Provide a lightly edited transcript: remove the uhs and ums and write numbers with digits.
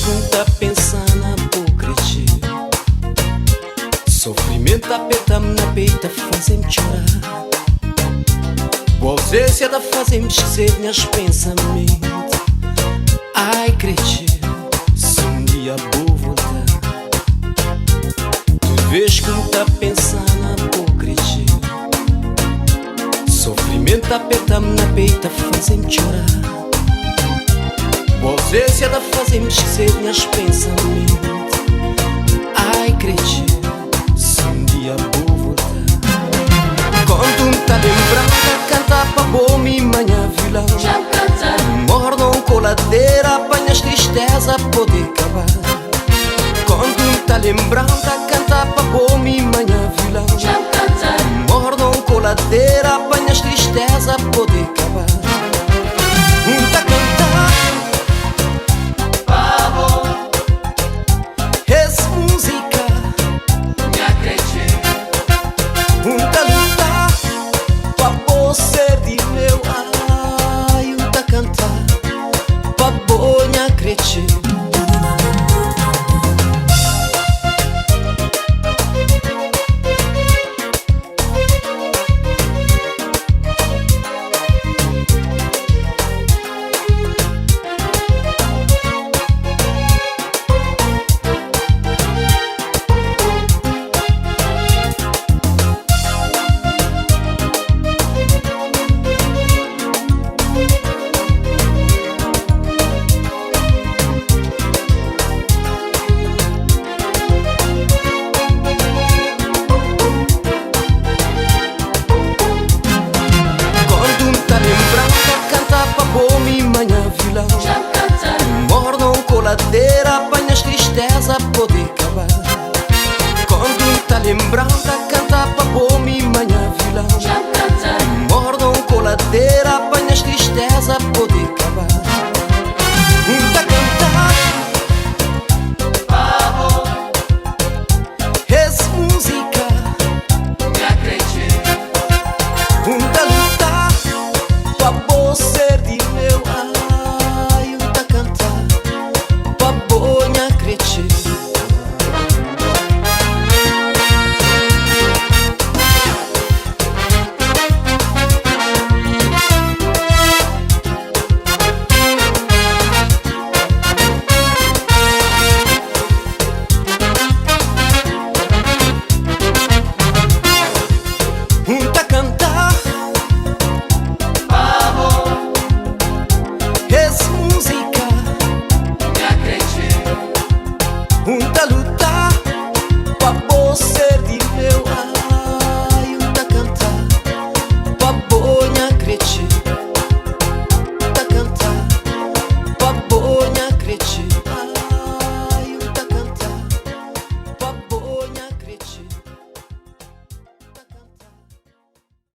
vez que tá pensando na hipocrisia, sofrimento aperta-me na peita, faz-me chorar. Boa ausência da faz-me esquecer meus pensamentos. Ai, cretino, se um dia vou voltar. Tu vês que tá pensando na hipocrisia, sofrimento aperta-me na peita, faz-me chorar. Boa ausência da faz-me esquecer meus pensamentos. Ai, cretino, se um dia vou voltar. Quando tá lembrando, canta pra bom-me manhã vilão. Mordam coladeira, apanhas tristeza, pode acabar. Quando tá lembrando, canta pra bom-me manhã vilão. Mordam coladeira, apanhas tristeza, pode acabar. Tá cantar essa música, me acredito. Tá lutar pra você de meu. Ai, tá cantar pra bom, me acredito. Bom-me manhã vilão.